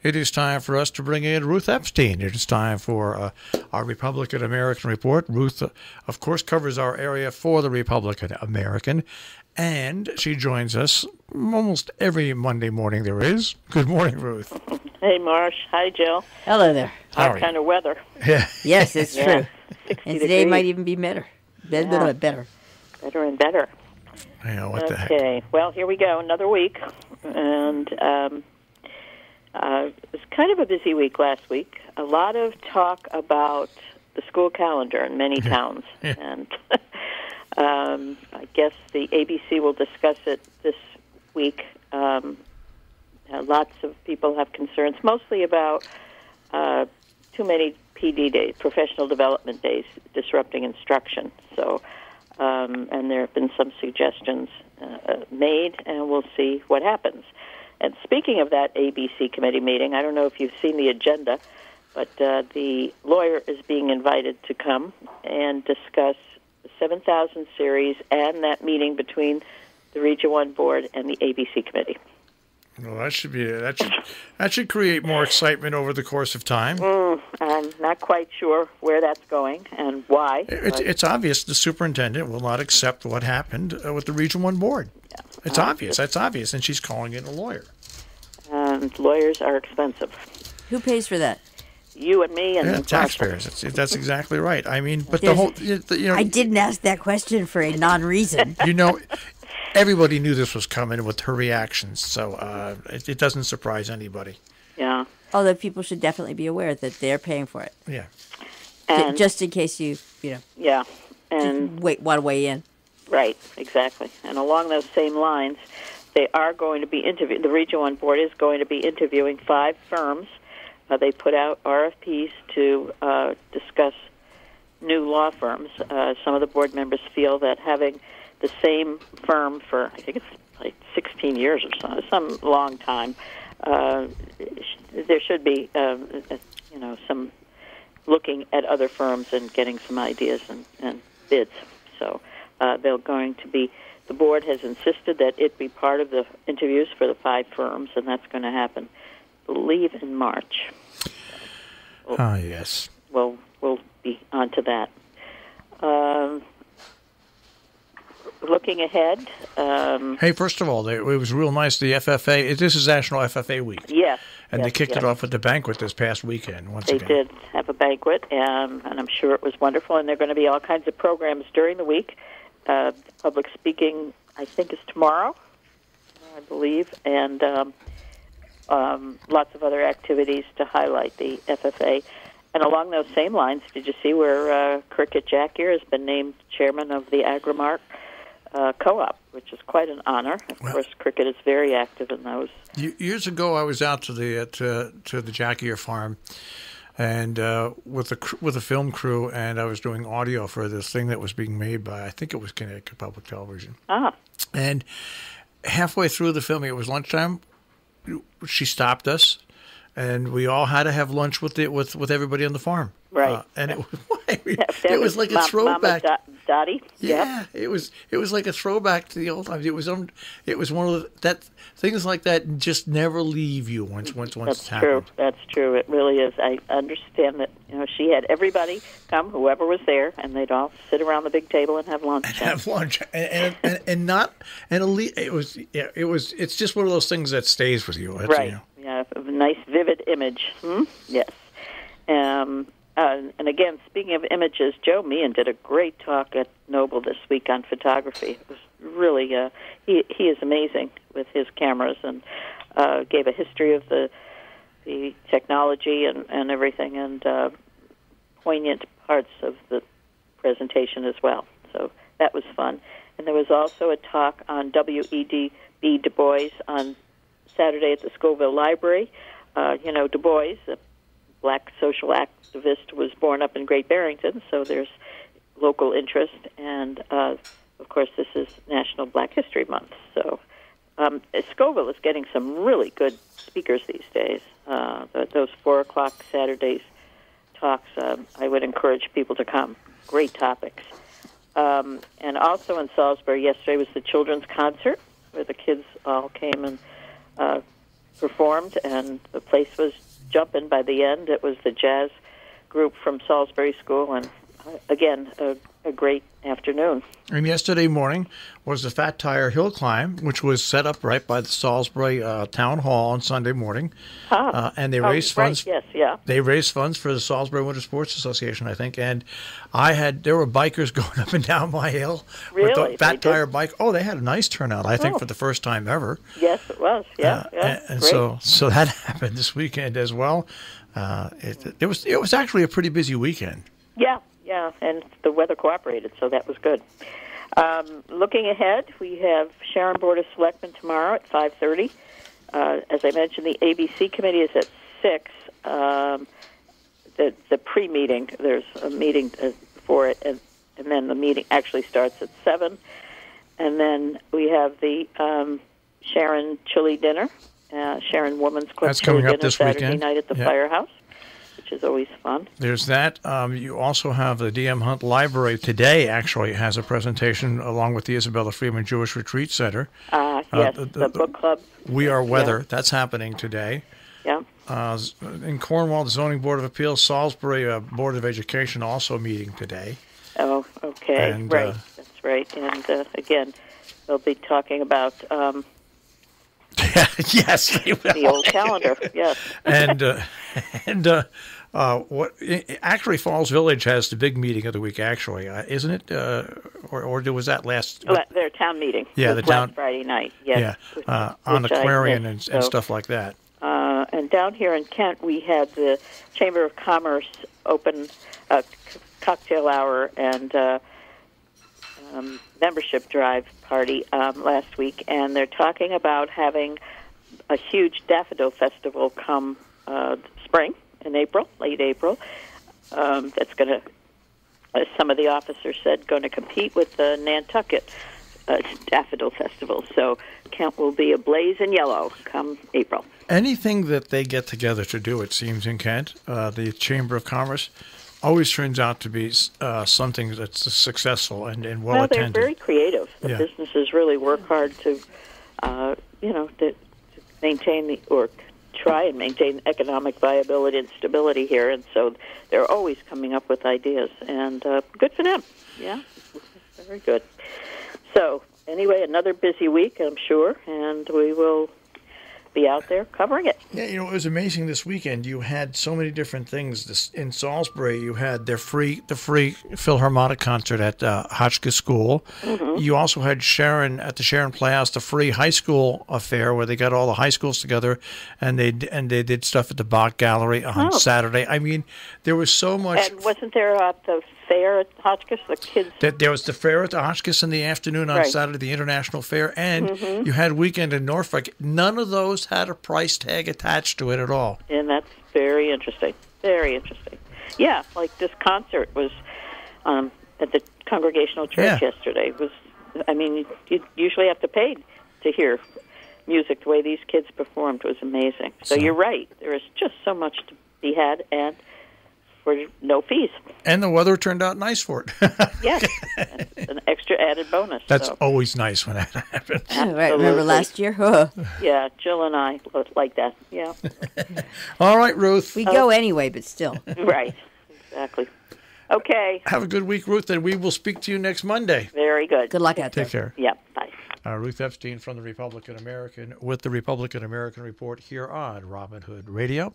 it is time for us to bring in Ruth Epstein. It is time for our Republican-American report. Ruth, of course, covers our area for the Republican-American, and she joins us almost every Monday morning there is. Good morning, Ruth. Hey, Marsh. Hi, Jill. Hello there. Hot kind of weather. Yeah. Yes, it's true. And today degrees. might even be better. Better. Better and better. Yeah, what the heck? Okay. Well, here we go. Another week. And it was kind of a busy week last week. A lot of talk about the school calendar in many towns. Yeah. And I guess the ABC will discuss it this week. Lots of people have concerns, mostly about too many PD days, professional development days, disrupting instruction. So, and there have been some suggestions made, and we'll see what happens. And speaking of that ABC committee meeting, I don't know if you've seen the agenda, but the lawyer is being invited to come and discuss the 7,000 series and that meeting between the Region 1 board and the ABC committee. Well, that should create more excitement over the course of time. I'm not quite sure where that's going and why. It's obvious the superintendent will not accept what happened with the Region 1 board. Yeah. It's obvious. That's obvious, and she's calling in a lawyer. And lawyers are expensive. Who pays for that? You and me and taxpayers. That's exactly right. I mean, but the whole, I didn't ask that question for a non-reason. Everybody knew this was coming with her reactions, so it doesn't surprise anybody. Yeah. Although people should definitely be aware that they're paying for it. Yeah. And just in case you know. Yeah. And want to weigh in. Right, exactly. And along those same lines, they are going to be interviewing, the Region 1 board is going to be interviewing 5 firms. They put out RFPs to discuss new law firms. Some of the board members feel that having the same firm for, I think it's like 16 years or so, some long time, there should be, some looking at other firms and getting some ideas and bids. So the board has insisted that it be part of the interviews for the 5 firms, and that's going to happen, I believe, in March. Yes. We'll be on to that. Looking ahead. Hey, first of all, it was real nice. The FFA. This is National FFA Week. Yes. And they kicked it off with the banquet this past weekend. They did have a banquet, and I'm sure it was wonderful. And there are going to be all kinds of programs during the week. Public speaking, I think, is tomorrow, I believe, and lots of other activities to highlight the FFA. And along those same lines, did you see where Cricket Jackier has been named chairman of the Agrimark Co-op, which is quite an honor. Of course, Cricket is very active in those. Years ago, I was out to the Jackier farm, and with a film crew, and I was doing audio for this thing that was being made by, I think it was Connecticut Public Television. And halfway through the filming, it was lunchtime. She stopped us, and we all had to have lunch with everybody on the farm. Right. And it was like a throwback. Mama Dottie. Yeah, it was like a throwback to the old times. It was one of things like that just never leave you once it's happened. That's true. It really is. I understand that. She had everybody come, whoever was there, and they'd all sit around the big table and have lunch. It's just one of those things that stays with you. Right. Yeah, a nice vivid image. Yes. And again, speaking of images, Joe Meehan did a great talk at Noble this week on photography. It was really, he is amazing with his cameras, and gave a history of the technology and everything, and poignant parts of the presentation as well. So that was fun. And there was also a talk on W.E.B. Du Bois on Saturday at the Scoville Library. Du Bois, a black social activist, was born up in Great Barrington, so there's local interest, and of course this is National Black History Month. So Scoville is getting some really good speakers these days. Those 4 o'clock Saturdays talks, I would encourage people to come. Great topics. And also in Salisbury yesterday was the children's concert, where the kids all came and performed, and the place was jumping by the end. It was the jazz group from Salisbury School, and again, a great afternoon. And yesterday morning was the Fat Tire Hill Climb, which was set up right by the Salisbury Town Hall on Sunday morning. And they raised funds. Right, yes, yeah. They raised funds for the Salisbury Winter Sports Association, I think. And there were bikers going up and down my hill with the Fat Tire bike. Oh, they had a nice turnout, I think, for the first time ever. Yes, it was. Yeah, And so that happened this weekend as well. It was actually a pretty busy weekend. Yeah, and the weather cooperated, so that was good. Looking ahead, we have Sharon Board of Selectmen tomorrow at 5:30. As I mentioned, the ABC committee is at 6. The pre-meeting, there's a meeting for it, and then the meeting actually starts at 7. And then we have the Sharon Chili Dinner, Sharon Women's Club That's Chili coming up Dinner this Saturday weekend. night at the Firehouse, which is always fun. There's that. You also have the D.M. Hunt Library today, actually, has a presentation along with the Isabella Freeman Jewish Retreat Center. Yes, the book club. We Are Weather. That's happening today. Yeah. In Cornwall, the Zoning Board of Appeals, Salisbury Board of Education also meeting today. Oh, okay. And, right. That's right. And again, they'll be talking about yes, they will. the old calendar. Yes. Actually, Falls Village has the big meeting of the week. Actually, isn't it? Or was that last? Their town meeting. Yeah, the town last Friday night. Yes. Yeah, on Aquarian and stuff like that. And down here in Kent, we had the Chamber of Commerce open cocktail hour and membership drive party last week, and they're talking about having a huge daffodil festival come spring in April, late April. That's going to, as some of the officers said, going to compete with the Nantucket Daffodil Festival. So Kent will be ablaze in yellow come April. Anything that they get together to do, it seems, in Kent, the Chamber of Commerce, always turns out to be something that's successful and well attended. They're very creative. The businesses really work hard to, to maintain try and maintain economic viability and stability here, and so they're always coming up with ideas, and good for them. Yeah, very good. So anyway, another busy week, I'm sure, and we will be out there covering it. Yeah, it was amazing this weekend. You had so many different things. In Salisbury, you had the free Philharmonic concert at Hotchkiss School. Mm-hmm. You also had at the Sharon Playhouse, the free high school affair where they got all the high schools together, and they did stuff at the Bach Gallery on Saturday. I mean, there was so much. And wasn't there the fair at Hotchkiss? The kids. There was the fair at the Hotchkiss in the afternoon on Saturday, the International Fair, and you had weekend in Norfolk. None of those had a price tag attached to it at all. And that's very interesting. Very interesting. Yeah, like this concert was at the Congregational Church yesterday. You usually have to pay to hear music. The way these kids performed was amazing. So you're right. There is just so much to be had, and for no fees. And the weather turned out nice for it. Yes, an extra added bonus. That's always nice when that happens. Right, remember last year? Yeah, Jill and I like that. Yeah. All right, Ruth. We go anyway, but still. Right, exactly. Okay. Have a good week, Ruth, and we will speak to you next Monday. Very good. Good luck out there. Take care. Yeah, bye. Ruth Epstein from the Republican-American with the Republican-American Report here on Robin Hood Radio.